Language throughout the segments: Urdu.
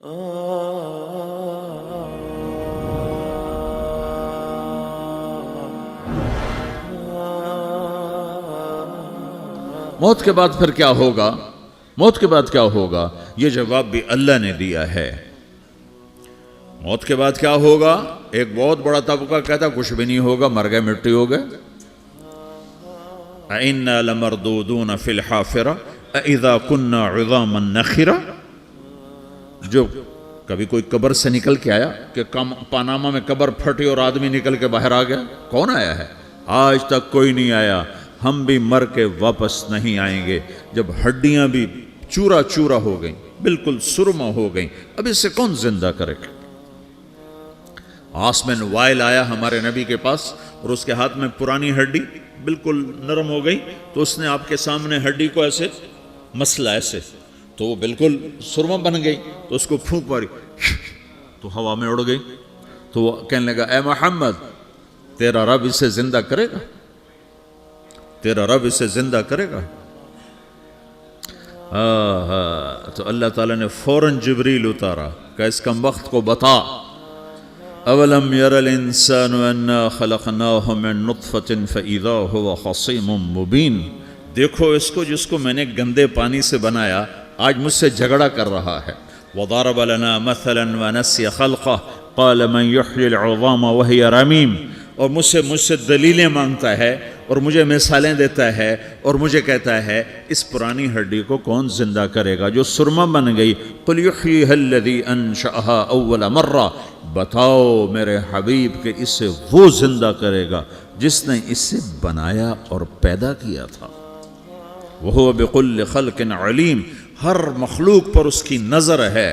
موت کے بعد پھر کیا ہوگا؟ موت کے بعد کیا ہوگا؟ یہ جواب بھی اللہ نے دیا ہے۔ موت کے بعد کیا ہوگا؟ ایک بہت بڑا طبقہ کہتا کچھ بھی نہیں ہوگا، مر گئے، مٹی ہو گئے۔ اِنَّا لَمَرْدُودُونَ فِي الْحَافِرَةِ اِذَا كُنَّا عِظَامًا نَخِرَةً۔ جو کبھی کوئی قبر سے نکل کے آیا کہ پاناما میں قبر پھٹی اور آدمی نکل کے باہر آ گیا؟ کون آیا ہے؟ آج تک کوئی نہیں آیا۔ ہم بھی مر کے واپس نہیں آئیں گے جب ہڈیاں بھی چورا چورا ہو گئیں، بالکل سرما ہو گئیں، اب اس سے کون زندہ کرے گا؟ آسمن وائل آیا ہمارے نبی کے پاس اور اس کے ہاتھ میں پرانی ہڈی بالکل نرم ہو گئی، تو اس نے آپ کے سامنے ہڈی کو ایسے مسلا ایسے، تو وہ بالکل سرما بن گئی، تو اس کو پھونک ماری تو ہوا میں اڑ گئی۔ تو وہ کہنے لگا اے محمد تیرا رب اسے زندہ کرے گا؟ تیرا رب اسے زندہ کرے گا؟ تو اللہ تعالیٰ نے فوراً جبریل اتارا کہ اس کم وقت کو بتا، اولم یر الانسان انا خلقناہ من نطفۃ فاذا هو خصیم مبین۔ دیکھو اس کو جس کو میں نے گندے پانی سے بنایا، آج مجھ سے جھگڑا کر رہا ہے۔ وضرب لنا مثلا ونسی خلقہ قال من یحیی العظام وہی رمیم۔ اور مجھ سے دلیلیں مانگتا ہے اور مجھے مثالیں دیتا ہے اور مجھے کہتا ہے اس پرانی ہڈی کو کون زندہ کرے گا جو سرما بن گئی؟ قل یحییہا الذی انشأہا اول مرہ۔ بتاؤ میرے حبیب کہ اسے وہ زندہ کرے گا جس نے اسے بنایا اور پیدا کیا تھا۔ وہو بکل خلق علیم۔ ہر مخلوق پر اس کی نظر ہے،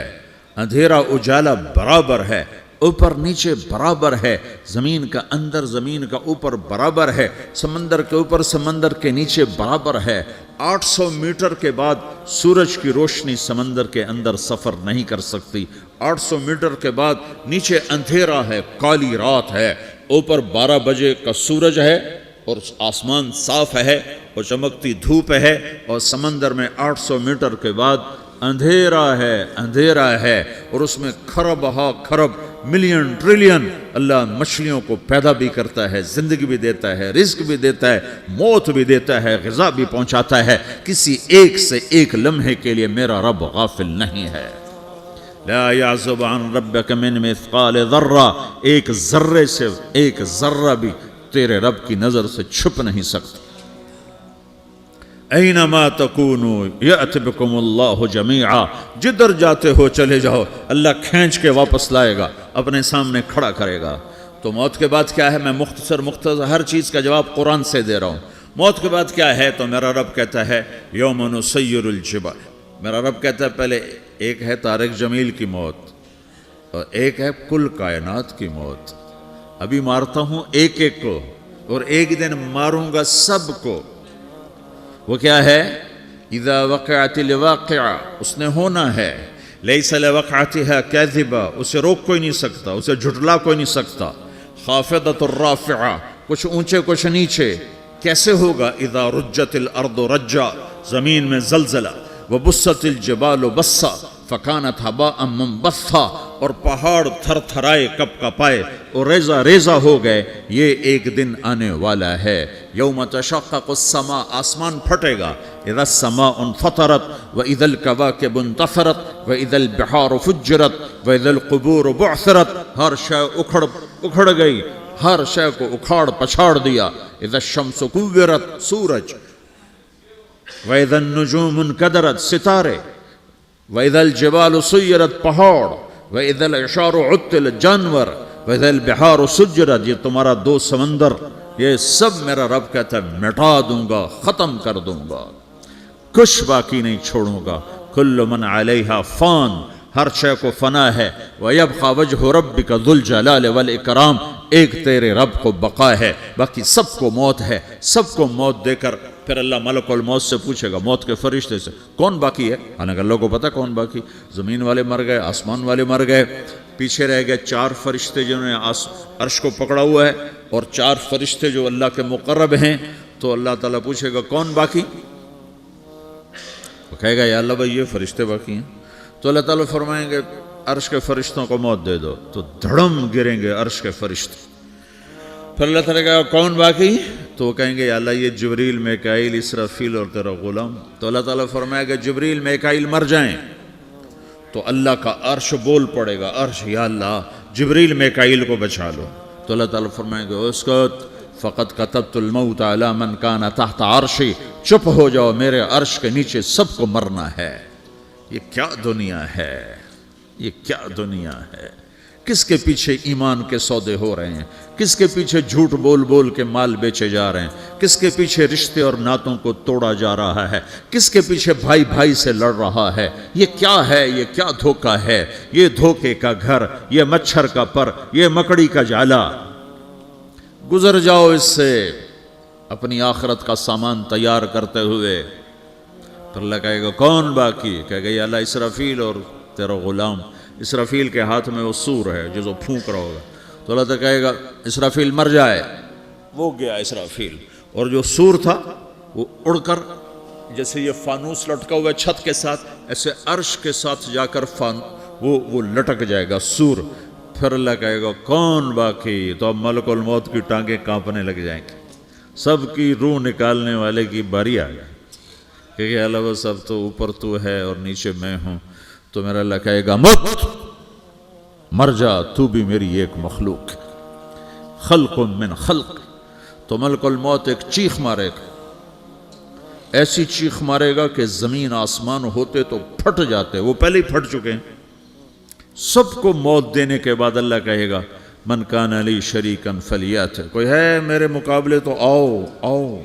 اندھیرا اجالا برابر ہے، اوپر نیچے برابر ہے، زمین کا اندر زمین کا اوپر برابر ہے، سمندر کے اوپر سمندر کے نیچے برابر ہے۔ 800 میٹر کے بعد سورج کی روشنی سمندر کے اندر سفر نہیں کر سکتی۔ 800 میٹر کے بعد نیچے اندھیرا ہے، کالی رات ہے، اوپر 12 بجے کا سورج ہے اور آسمان صاف ہے اور چمکتی دھوپ ہے، اور سمندر میں 800 میٹر کے بعد اندھیرا ہے اور اس میں کھرب ہا کھرب ملین ٹریلین اللہ مچھلیوں کو پیدا بھی کرتا ہے، زندگی بھی دیتا ہے، رزق بھی دیتا ہے، موت بھی دیتا ہے، غذا بھی پہنچاتا ہے۔ کسی ایک سے ایک لمحے کے لیے میرا رب غافل نہیں ہے۔ لا یعزب عن ربک من مثقال ذرہ۔ ایک ذرے سے ایک ذرہ بھی تیرے رب کی نظر سے چھپ نہیں سکتا۔ اینما تکونوا یأت بکم اللہ جمیعا۔ جدھر جاتے ہو چلے جاؤ، اللہ کھینچ کے واپس لائے گا، اپنے سامنے کھڑا کرے گا۔ تو موت کے بعد کیا ہے؟ میں مختصر ہر چیز کا جواب قرآن سے دے رہا ہوں۔ موت کے بعد کیا ہے؟ تو میرا رب کہتا ہے یوم نسیر الجبال۔ میرا رب کہتا ہے پہلے ایک ہے طارق جمیل کی موت اور ایک ہے کل کائنات کی موت۔ ابھی مارتا ہوں ایک ایک کو اور ایک دن ماروں گا سب کو۔ وہ کیا ہے؟ اذا وقعت الواقعہ، اس نے ہونا ہے۔ لیس لوقعتها کاذبہ، اسے روک کوئی نہیں سکتا، اسے جھٹلا کوئی نہیں سکتا۔ خافضۃ الرافعہ، کچھ اونچے کچھ نیچے۔ کیسے ہوگا؟ اذا رجت الارض رجا، زمین میں زلزلہ۔ وبست الجبال بسا فکانت ہباء منبثا، اور پہاڑ تھر تھرائے کپ کپائے اور ریزہ ریزہ ہو گئے۔ یہ ایک دن آنے والا ہے۔ یوم تشقق السماء، آسمان پھٹے گا۔ اذا السماء انفطرت واذا الكواكب انتثرت واذا البحار فجرت واذا القبور بعثرت۔ ہر شے اکھڑ گئی، ہر شے کو اکھاڑ پچھاڑ دیا۔ اذا الشمس کورت، سورج۔ واذا النجوم انکدرت، ستارے۔ وَإِذَا الْجِبَالُ سُيِّرَتْ، پہاڑ۔ وَإِذَا الْعِشَارُ عُطِّلَتْ، جانور۔ وَإِذَا الْبِحَارُ سُجِّرَتْ، یہ تمہارا دو سمندر، یہ سب میرا رب کہتا ہے مٹا دوں گا، ختم کر دوں گا، کچھ باقی نہیں چھوڑوں گا۔ كُلُّ مَنْ عَلَيْهَا فان، ہر شے کو فنا ہے۔ وَيَبْقَى وَجْهُ رَبِّكَ ذُو الْجَلَالِ وَالْإِكْرَامِ، ایک تیرے رب کو بقا ہے، باقی سب کو موت ہے۔ سب کو موت دے کر پھر اللہ ملک الموت سے پوچھے گا، موت کے فرشتے سے، کون باقی ہے؟ حالانکہ اللہ کو پتا کون باقی۔ زمین والے مر گئے، آسمان والے مر گئے، پیچھے رہ گئے 4 فرشتے جنہوں نے عرش کو پکڑا ہوا ہے، اور 4 فرشتے جو اللہ کے مقرب ہیں۔ تو اللہ تعالیٰ پوچھے گا کون باقی؟ وہ کہے گا یا اللہ بھائی یہ فرشتے باقی ہیں۔ تو اللہ تعالیٰ فرمائیں گے عرش کے فرشتوں کو موت دے دو، تو دھڑم گریں گے عرش کے فرشتے. پھر اللہ تعالیٰ کہا کون باقی؟ تو وہ کہیں گے یا اللہ یہ جبریل، میکائیل، اسرافیل اور تیرا غلام. تو اللہ تعالیٰ فرمائے گا جبریل میکائیل مر جائیں، تو اللہ کا عرش بول پڑے گا، عرش یا اللہ جبریل میکائیل کو بچا لو. تو اللہ تعالیٰ فرمائے گا اسکت فقط کتبت الموت علی من کان تحت عرشی، چپ ہو جاؤ، میرے عرش کے نیچے سب کو مرنا ہے. یہ کیا دنیا ہے، یہ کیا دنیا ہے. کس کے پیچھے ایمان کے سودے ہو رہے ہیں، کس کے پیچھے جھوٹ بول بول کے مال بیچے جا رہے ہیں، کس کے پیچھے رشتے اور ناتوں کو توڑا جا رہا ہے، کس کے پیچھے بھائی بھائی سے لڑ رہا ہے. یہ کیا ہے، یہ کیا دھوکہ ہے، یہ دھوکے کا گھر، یہ مچھر کا پر، یہ مکڑی کا جالا. گزر جاؤ اس سے اپنی آخرت کا سامان تیار کرتے ہوئے. پھر اللہ کہے گا کون باقی؟ کہے گا یا اللہ اسرافیل اور تیرا غلام. اسرافیل کے ہاتھ میں وہ سور ہے جو پھونک رہا ہوگا. تو اللہ تعالیٰ کہے گا اسرافیل مر جائے. وہ گیا اسرافیل، اور جو سور تھا وہ اڑ کر جیسے یہ فانوس لٹکا ہوا چھت کے ساتھ، ایسے عرش کے ساتھ جا کر وہ لٹک جائے گا سور. پھر اللہ کہے گا کون باقی؟ تو اب ملک الموت کی ٹانگیں کانپنے لگ جائیں گی. سب کی روح نکالنے والے کی باری آ گئی کہ اللہ وہ سب تو اوپر تو ہے اور نیچے میں ہوں. تو میرا اللہ کہے گا موت مر جا، تو بھی میری ایک مخلوق، خلق من خلق. تو ملک الموت ایک چیخ مارے گا، ایسی چیخ مارے گا کہ زمین آسمان ہوتے تو پھٹ جاتے، وہ پہلے ہی پھٹ چکے ہیں. سب کو موت دینے کے بعد اللہ کہے گا من کان لی شریکن فلیات، کوئی ہے میرے مقابلے تو آؤ آؤ.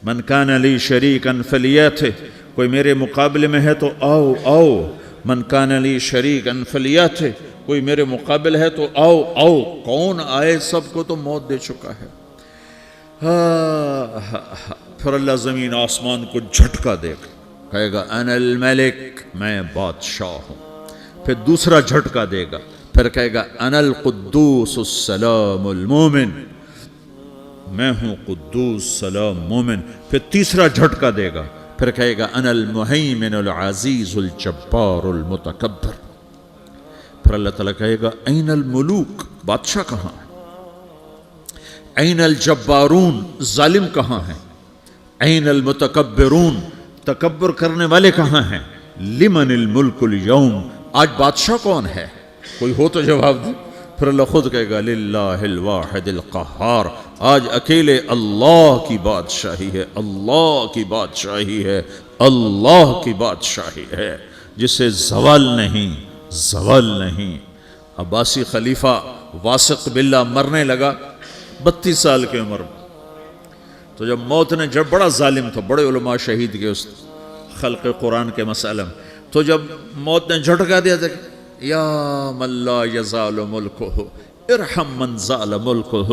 من کان لی شریکن فلیات، کوئی میرے مقابلے میں ہے تو آؤ آؤ. من کان لی شریکن فلیات، کوئی میرے مقابل ہے تو آؤ آؤ. کون آئے؟ سب کو تو موت دے چکا ہے. پھر اللہ زمین آسمان کو جھٹکا دے گا، کہے گا انا الملک، میں بادشاہ ہوں. پھر دوسرا جھٹکا دے گا، پھر کہے گا انا القدوس السلام المومن، میں ہوں قدوس سلام مومن. پھر تیسرا جھٹکا دے گا، پھر کہے گا انا المہیمن العزیز الجبار المتکبر. پھر اللہ تعالیٰ کہے گا این الملوک، بادشاہ کہاں ہے؟ این الجبارون، ظالم کہاں ہیں؟ این المتکبرون، تکبر کرنے والے کہاں ہیں؟ لمن الملک اليوم، آج بادشاہ کون ہے؟ کوئی ہو تو جواب دے. پھر اللہ خود کہے گا للہ الواحد القہار، آج اکیلے اللہ کی بادشاہی ہے، اللہ کی بادشاہی ہے، اللہ کی بادشاہی ہے جسے زوال نہیں، زوال نہیں. عباسی خلیفہ واثق باللہ مرنے لگا 32 سال کی عمر میں. تو جب موت نے، جب بڑا ظالم تھا، بڑے علماء شہید کے اس خلق قرآن کے مسئلہ میں، تو جب موت نے جھٹکا دیا تھا یا من لا یزال ملکہ ارحم من زال ملکہ،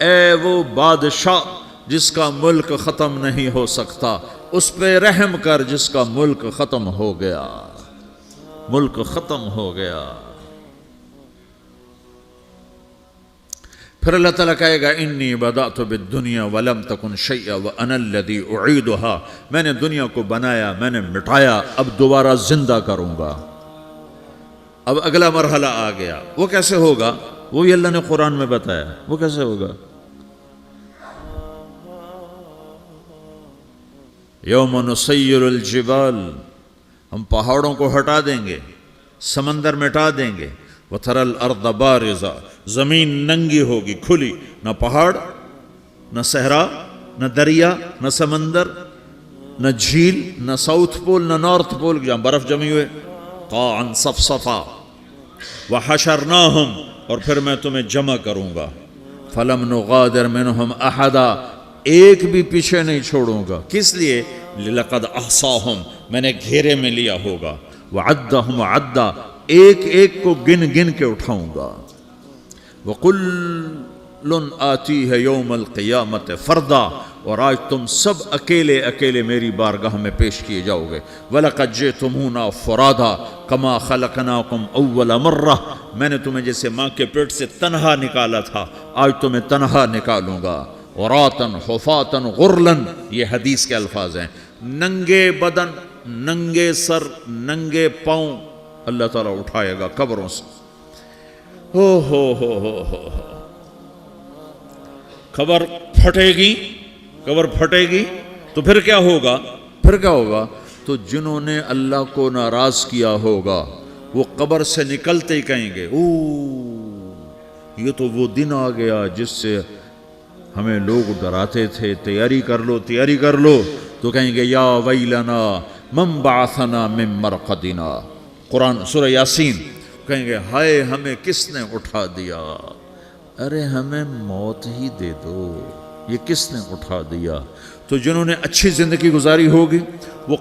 اے وہ بادشاہ جس کا ملک ختم نہیں ہو سکتا، اس پہ رحم کر جس کا ملک ختم ہو گیا، ملک ختم ہو گیا. پھر اللہ تعالیٰ کہے گا انی بدأت بالدنیا ولم تکن شیئا وانا الذی اعیدہا، میں نے دنیا کو بنایا، میں نے مٹایا، اب دوبارہ زندہ کروں گا. اب اگلا مرحلہ آ گیا. وہ کیسے ہوگا؟ وہی اللہ نے قرآن میں بتایا. وہ کیسے ہوگا؟ یوم نسیر الجبال، ہم پہاڑوں کو ہٹا دیں گے، سمندر مٹا دیں گے. وتری الارض بارزا، زمین ننگی ہوگی، کھلی، نہ پہاڑ، نہ صحرا، نہ دریا، نہ سمندر، نہ جھیل، نہ ساؤتھ پول، نہ نارتھ پول جہاں برف جمی ہوئے. قاعا صفصفا وحشرناہم، اور پھر میں تمہیں جمع کروں گا. فلم نغادر منہم احدا، ایک بھی پیچھے نہیں چھوڑوں گا. کس لیے؟ لقد احصاہم، میں نے گھیرے میں لیا ہوگا. وعدہم عدا، ایک ایک کو گن گن کے اٹھاؤں گا. وَقُلٌ آتِيهَ يَوْمَ الْقِيَامَةِ فَرْدًا، اور آج تم سب اکیلے اکیلے میری بارگاہ میں پیش کیے جاؤ گے. وَلَقَدْ جِئْتُمُونَا فُرَادًا كَمَا خَلَقْنَاكُمْ أَوَّلَ مَرَّةٍ، میں نے تمہیں جیسے ماں کے پیٹ سے تنہا نکالا تھا، آج تمہیں تنہا نکالوں گا. عُرَاةً حُفَاةً غُرْلًا، یہ حدیث کے الفاظ ہیں. ننگے بدن، ننگے سر، ننگے پاؤں، اللہ تعالیٰ اٹھائے گا قبروں سے. ہو قبر پھٹے گی تو پھر کیا ہوگا؟ تو جنہوں نے اللہ کو ناراض کیا ہوگا وہ قبر سے نکلتے ہی کہیں گے یہ تو وہ دن آ گیا جس سے ہمیں لوگ ڈراتے تھے، تیاری کر لو. تو کہیں گے یا ویلنا من بعثنا من مرقدنا، قرآن سورہ یاسین. کہیں گے ہائے ہمیں کس نے اٹھا دیا، ارے ہمیں موت ہی دے دو، یہ کس نے اٹھا دیا. تو جنہوں نے اچھی زندگی گزاری ہوگی وہ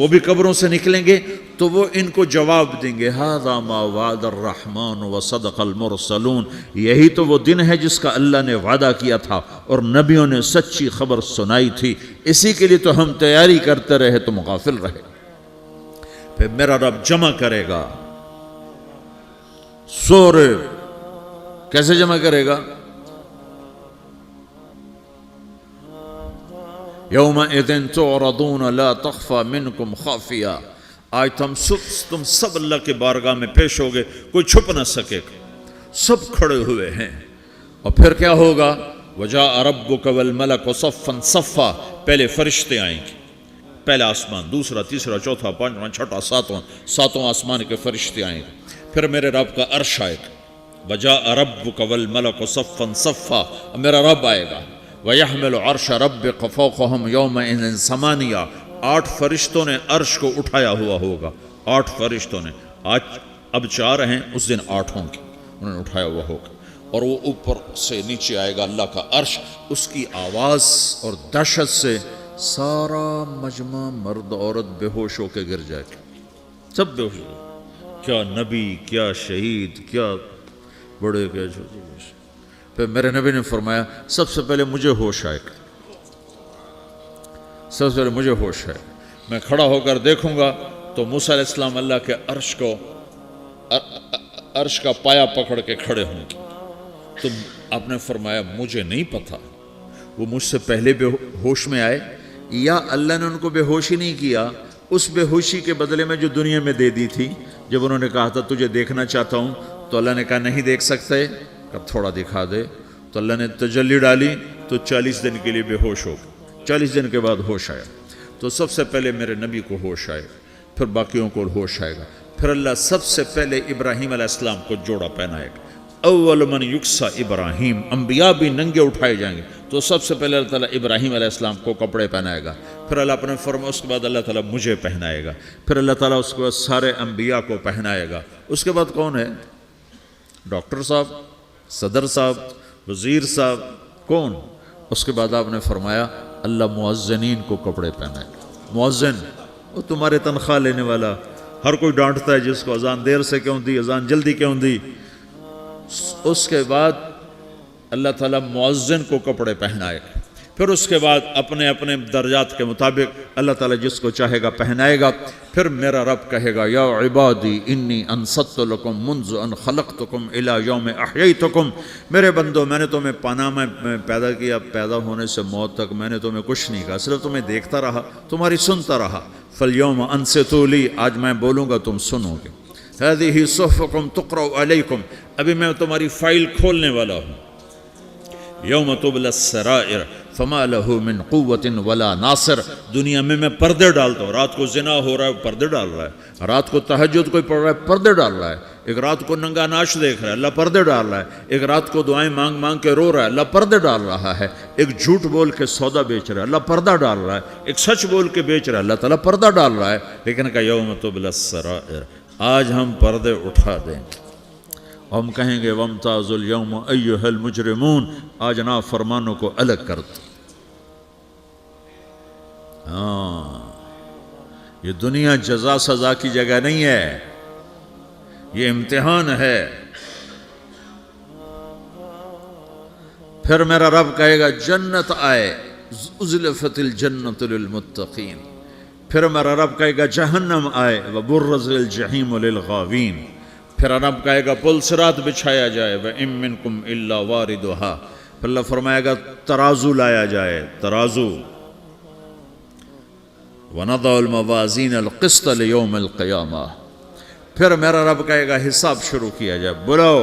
بھی قبروں سے نکلیں گے تو وہ ان کو جواب دیں گے ھذا ما وعد الرحمن وصدق المرسلون، یہی تو وہ دن ہے جس کا اللہ نے وعدہ کیا تھا اور نبیوں نے سچی خبر سنائی تھی، اسی کے لیے تو ہم تیاری کرتے رہے تم غافل رہے. پھر میرا رب جمع کرے گا سورے. کیسے جمع کرے گا؟ یومئذ تعرضون لا تخفى منکم خافیہ. آج تم سب اللہ کے بارگاہ میں پیش ہوگے، کوئی چھپ نہ سکے گا، سب کھڑے ہوئے ہیں. اور پھر کیا ہوگا؟ وجاء ربک والملک صفا صفا. پہلے فرشتے آئیں گے، پہلا آسمان، دوسرا، تیسرا، چوتھا، پانچواں، چھٹا، ساتواں آسمان کے فرشتے آئیں گے. پھر میرے رب کا عرش آئے گا. وجاء ربک والملک صفا صفا. میرا رب آئے گا. وَيَحْمِلُ عَرْشَ رَبِّكَ فَوْقَهُمْ يَوْمَئِذٍ ثَمَانِيَةٌ. 8 فرشتوں نے عرش کو اٹھایا ہوا ہوگا. 8 فرشتوں نے، آج اب 4 ہیں، اس دن 8 ہوں گے، انہوں نے اٹھایا ہوا ہوگا. اور وہ اوپر سے نیچے آئے گا اللہ کا عرش. اس کی آواز اور دہشت سے سارا مجمع مرد عورت بے ہوش ہو کے گر جائے گا، سب بے ہوش. کیا نبی، کیا شہید، کیا بڑے، کیا چھوٹے. پھر میرے نبی نے فرمایا سب سے پہلے مجھے ہوش آئے گا، سب سے پہلے مجھے ہوش ہے. میں کھڑا ہو کر دیکھوں گا تو موسیٰ علیہ السلام اللہ کے عرش کا پایا پکڑ کے کھڑے ہوں گے. تو آپ نے فرمایا مجھے نہیں پتا وہ مجھ سے پہلے بے ہوش میں آئے یا اللہ نے ان کو بے ہوشی نہیں کیا، اس بے ہوشی کے بدلے میں جو دنیا میں دے دی تھی. جب انہوں نے کہا تھا تجھے دیکھنا چاہتا ہوں تو اللہ نے کہا نہیں دیکھ سکتے، کب تھوڑا دکھا دے. تو اللہ نے تجلی ڈالی تو 40 دن کے لیے بے ہوش ہو گئے. 40 دن کے بعد ہوش آیا. تو سب سے پہلے میرے نبی کو ہوش آئے، پھر باقیوں کو ہوش آئے گا. پھر اللہ سب سے پہلے ابراہیم علیہ السلام کو جوڑا پہنائے گا. اول من یکسا ابراہیم. انبیاء بھی ننگے اٹھائے جائیں گے تو سب سے پہلے اللہ تعالیٰ ابراہیم علیہ السلام کو کپڑے پہنائے گا. پھر اللہ اپنے فرمایا اس کے بعد اللہ تعالیٰ مجھے پہنائے گا. پھر اللہ تعالیٰ اس کے بعد سارے انبیاء کو پہنائے گا. اس کے بعد کون ہے؟ ڈاکٹر صاحب، صدر صاحب، وزیر صاحب، کون؟ اس کے بعد آپ نے فرمایا اللہ مؤذنین کو کپڑے پہنائے گا. مؤذن وہ تمہارے تنخواہ لینے والا، ہر کوئی ڈانٹتا ہے جس کو اذان دیر سے کیوں دی، اذان جلدی کیوں دی. اس کے بعد اللہ تعالیٰ مؤذن کو کپڑے پہنائے گا. پھر اس کے بعد اپنے اپنے درجات کے مطابق اللہ تعالیٰ جس کو چاہے گا پہنائے گا. پھر میرا رب کہے گا یا عبادی انی انصت لکم منذ ان خلقتکم الی یوم احییتکم. میرے بندو میں نے تمہیں پناہ میں پیدا کیا، پیدا ہونے سے موت تک میں نے تمہیں کچھ نہیں کہا، صرف تمہیں دیکھتا رہا، تمہاری سنتا رہا. فالیوم انصتوا لی، آج میں بولوں گا تم سنو گے. ہذہ صحفکم تقرأ علیکم، ابھی میں تمہاری فائل کھولنے والا ہوں. یوم تبلی السرائر فما لہ من قوت ولا ناصر. دنیا میں پردے ڈالتا ہوں. رات کو زنا ہو رہا ہے پردے ڈال رہا ہے، رات کو تہجد کوئی پڑھ رہا ہے پردے ڈال رہا ہے، ایک رات کو ننگا ناچ دیکھ رہا ہے اللہ پردے ڈال رہا ہے، ایک رات کو دعائیں مانگ مانگ کے رو رہا ہے اللہ پردے ڈال رہا ہے، ایک جھوٹ بول کے سودا بیچ رہا ہے اللہ پردہ ڈال رہا ہے، ایک سچ بول کے بیچ رہا ہے اللہ تعالیٰ پردہ ڈال رہا ہے. لیکن کہ یوم تبلی السرائر، آج ہم پردے اٹھا دیں. ہم کہیں گے وامتازوا اليوم ایھا المجرمون، آج نافرمانوں کو الگ کر دو. یہ دنیا جزا سزا کی جگہ نہیں ہے، یہ امتحان ہے. پھر میرا رب کہے گا جنت آئے، ازلفت الجنت للمتقین. پھر میرا رب کہے گا جہنم آئے، وبرزت الجحیم للغاوین. پھر رب کہے گا پل صراط بچھایا جائے، وَإِن مِّنكُمْ إِلَّا وَارِدُهَا. پھر اللہ فرمائے گا ترازو لایا جائے، ترازو. وَنَضَعُ الْمَوَازِينَ الْقِسْطَ لِيَوْمِ الْقِيَامَةِ. پھر میرا رب کہے گا حساب شروع کیا جائے، بلاؤ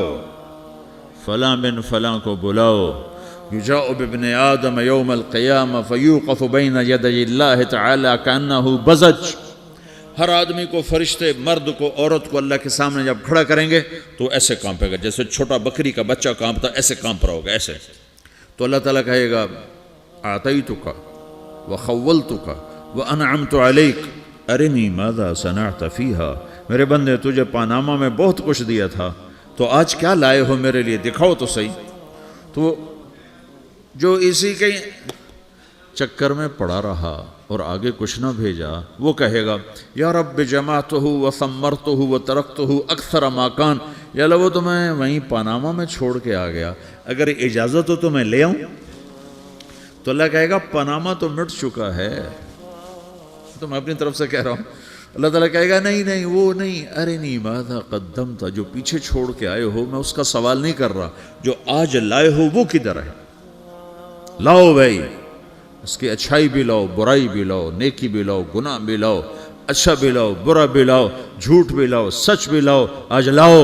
فلاں بن فلاں کو بلاؤ، یجاء بابن آدم یوم القیامہ فیوقف بین یدی اللہ تعالی کأنہ بزج، ہر آدمی کو، فرشتے، مرد کو، عورت کو اللہ کے سامنے جب کھڑا کریں گے تو ایسے کانپے گا جیسے چھوٹا بکری کا بچہ کانپتا، ایسے کانپ رہا ہوگا ایسے. تو اللہ تعالیٰ کہے گا اعطیتک وخولتک وانعمت علیک ارنی ماذا صنعت فیہا، میرے بندے تجھے پاناما میں بہت کچھ دیا تھا، تو آج کیا لائے ہو میرے لیے، دکھاؤ تو صحیح. تو جو اسی کے چکر میں پڑا رہا اور آگے کچھ نہ بھیجا، وہ کہے گا یا رب جمعتہ وثمرتہ وترکتہ اکثر ما کان، یا اللہ وہ تو میں وہیں پاناما میں چھوڑ کے آ گیا، اگر اجازت ہو تو میں لے آؤں. تو اللہ کہے گا پاناما تو مٹ چکا ہے، تو میں اپنی طرف سے کہہ رہا ہوں. اللہ تعالیٰ کہے گا نہیں نہیں وہ نہیں، ارنی ماذا قدمت، جو پیچھے چھوڑ کے آئے ہو میں اس کا سوال نہیں کر رہا، جو آج لائے ہو وہ کدھر ہے، لاؤ بھائی، اس کی اچھائی بھی لاؤ، برائی بھی لاؤ، نیکی بھی لاؤ، گناہ بھی لاؤ، اچھا بھی لاؤ، برا بھی لاؤ، جھوٹ بھی لاؤ، سچ بھی لاؤ، آج لاؤ،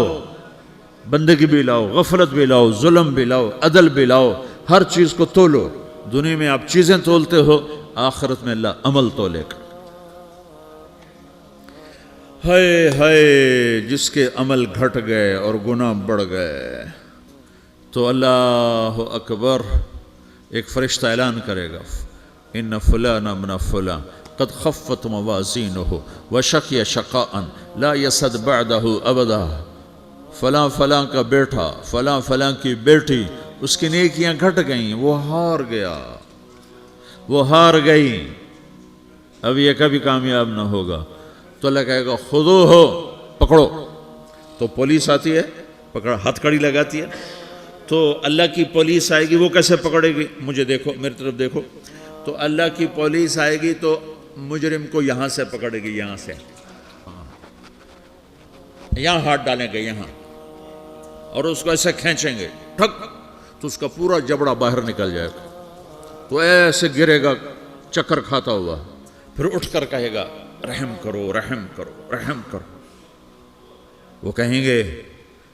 بندگی بھی لاؤ، غفلت بھی لاؤ، ظلم بھی لاؤ، عدل بھی لاؤ، ہر چیز کو تولو. دنیا میں آپ چیزیں تولتے ہو، آخرت میں اللہ عمل تولے گا. ہائے ہائے جس کے عمل گھٹ گئے اور گناہ بڑھ گئے، تو اللہ اکبر، ایک فرشتہ اعلان کرے گا ان فلان ابن فلان قد خفت موازینہ وشقی شقاء لا یسد بعدہ ابدا، فلاں فلاں کا بیٹا، فلاں فلاں کی بیٹی، اس کی نیکیاں گھٹ گئیں، وہ ہار گیا، وہ ہار گئی، اب یہ کبھی کامیاب نہ ہوگا. تو اللہ کہے گا خودو ہو، پکڑو. تو پولیس آتی ہے، پکڑ ہتھ کڑی لگاتی ہے. تو اللہ کی پولیس آئے گی، وہ کیسے پکڑے گی، مجھے دیکھو، میری طرف دیکھو. تو اللہ کی پولیس آئے گی تو مجرم کو یہاں سے پکڑے گی، یہاں سے، یہاں ہاتھ ڈالیں گے یہاں، اور اس کو ایسے کھینچیں گے ٹھک، تو اس کا پورا جبڑا باہر نکل جائے گا. تو ایسے گرے گا چکر کھاتا ہوا، پھر اٹھ کر کہے گا رحم کرو رحم کرو رحم کرو. وہ کہیں گے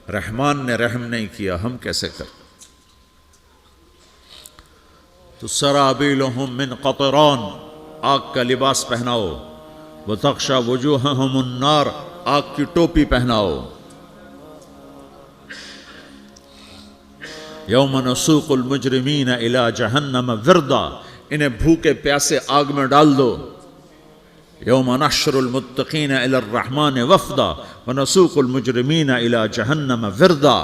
رحمان نے رحم نہیں کیا، ہم کیسے کریں. تو سرابیلہم من قطران، آگ کا لباس پہناؤ، وتغشا وجوہہم النار، آگ کی ٹوپی پہناؤ. یوم نسوق المجرمین الی جہنم وردا، انہیں بھوکے پیاسے آگ میں ڈال دو. یوم نحشر المتقین الی الرحمن وفدا ونسوق المجرمین الی جہنم وردا.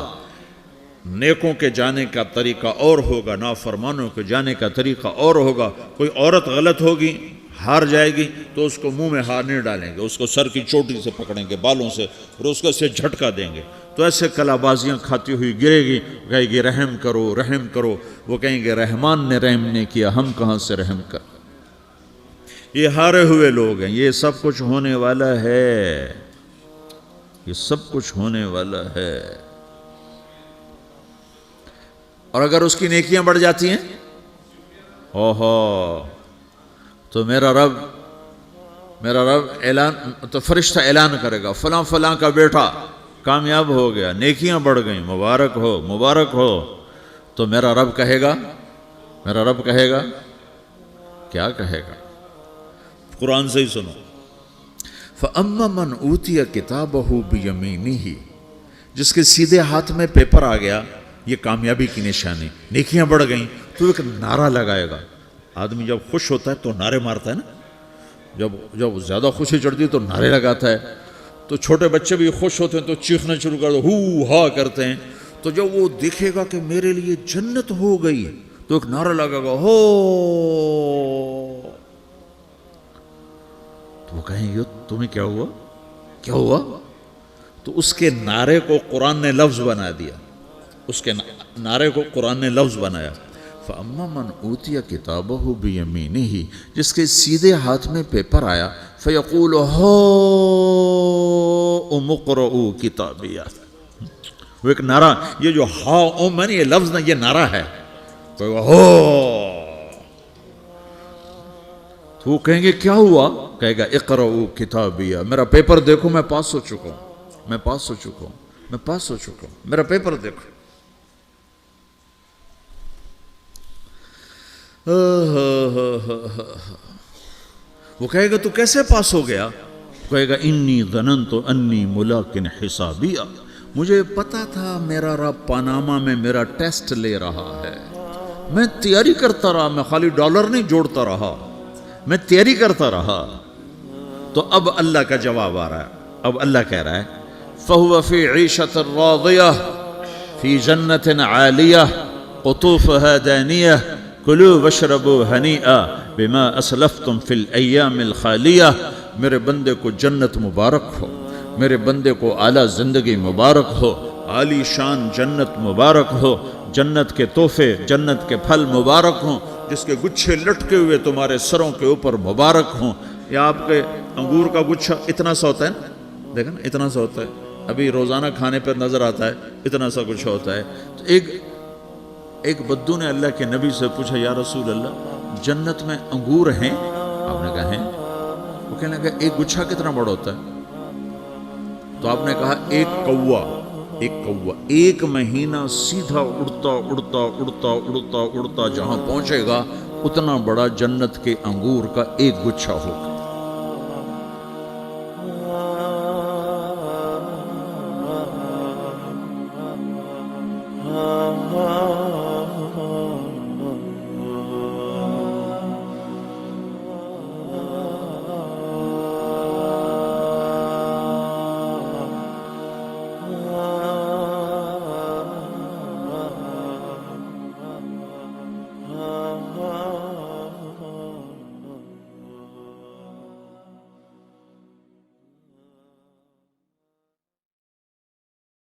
نیکوں کے جانے کا طریقہ اور ہوگا، نافرمانوں کے جانے کا طریقہ اور ہوگا. کوئی عورت غلط ہوگی، ہار جائے گی، تو اس کو منہ میں ہار نہیں ڈالیں گے، اس کو سر کی چوٹی سے پکڑیں گے، بالوں سے، اور اس کو سے جھٹکا دیں گے. تو ایسے کلا بازیاں کھاتی ہوئی گرے گی، کہے گی رحم کرو رحم کرو. وہ کہیں گے رحمان نے رحم نہیں کیا، ہم کہاں سے رحم کر. یہ ہارے ہوئے لوگ ہیں. یہ سب کچھ ہونے والا ہے، یہ سب کچھ ہونے والا ہے. اور اگر اس کی نیکیاں بڑھ جاتی ہیں، اوہو، تو میرا رب اعلان، تو فرشتہ اعلان کرے گا فلاں فلاں کا بیٹا کامیاب ہو گیا، نیکیاں بڑھ گئیں، مبارک ہو مبارک ہو. تو میرا رب کہے گا کیا کہے گا، قرآن سے ہی سنو. فَأَمَّا مَنْ أُوتِيَ كِتَابَهُ بِيَمِينِهِ، جس کے سیدھے ہاتھ میں پیپر آ گیا، یہ کامیابی کی نشانی، نیکیاں بڑھ گئیں، تو ایک نعرہ لگائے گا. آدمی جب خوش ہوتا ہے تو نعرے مارتا ہے نا، جب زیادہ خوشی چڑھتی ہے تو نعرے لگاتا ہے. تو چھوٹے بچے بھی خوش ہوتے ہیں تو چیخنا شروع کر دو، ہو ہا کرتے ہیں. تو جب وہ دیکھے گا کہ میرے لیے جنت ہو گئی، تو ایک نعرہ لگے گا ہو. تو وہ کہیں گے تمہیں کیا ہوا. تو اس کے نعرے کو قرآن نے لفظ بنا دیا، اس کے نعرے کو قرآن نے لفظ بنایا. فَأَمَّا مَنْ أُوتِيَ كِتَابَهُ بِيَمِينِهِ، جس کے سیدھے ہاتھ میں پیپر آیا، فَيَقُولُ هَاؤْمُ اقْرَءُوا كِتَابِيَهْ. وہ ایک نعرہ، یہ جو ہاؤم ہے نا، یہ لفظ نہ، یہ نعرہ ہے. تو وہ کہیں گے کیا ہوا، کہے گا اقرؤوا کتابیہ، میرا پیپر دیکھو میں پاس ہو چکا ہوں. میں پاس ہو چکا ہوں، میں پاس ہو چکا ہوں، میرا پیپر دیکھو۔ وہ کہے گا تو کیسے پاس ہو گیا؟ کہے گا انی ظننت انی ملاقن حسابیہ، مجھے پتا تھا میرا رب پاناما میں میرا ٹیسٹ لے رہا ہے، میں تیاری کرتا رہا، میں خالی ڈالر نہیں جوڑتا رہا، میں تیاری کرتا رہا۔ تو اب اللہ کا جواب آ رہا ہے، اب اللہ کہہ رہا ہے فَهُوَ فِي عِيشَةٍ رَاضِيَةٍ فِي جَنَّةٍ عَالِيَةٍ قُطُوفُهَا دَانِيَةٍ كُلُوا وَاشْرَبُوا هَنِيئًا بِمَا أَسْلَفْتُمْ فِي الْأَيَّامِ الْخَالِيَةِ، میرے بندے کو جنت مبارک ہو، میرے بندے کو اعلیٰ زندگی مبارک ہو، عالی شان جنت مبارک ہو، جنت کے تحفے، جنت کے پھل مبارک ہوں، جس کے گچھے لٹکے ہوئے تمہارے سروں کے اوپر مبارک ہوں۔ یا آپ کے انگور کا گچھا اتنا سا ہوتا ہے نا، دیکھا نا اتنا سا ہوتا ہے، ابھی روزانہ کھانے پر نظر آتا ہے، اتنا سا گچھا ہوتا ہے۔ تو ایک بدو نے اللہ کے نبی سے پوچھا یا رسول اللہ جنت میں انگور ہیں؟ آپ نے کہا ہیں۔ وہ کہنے لگا ایک گچھا کتنا بڑا ہوتا ہے؟ تو آپ نے کہا ایک کوا، ایک مہینہ سیدھا اڑتا اڑتا اڑتا اڑتا اڑتا جہاں پہنچے گا اتنا بڑا جنت کے انگور کا ایک گچھا ہوگا۔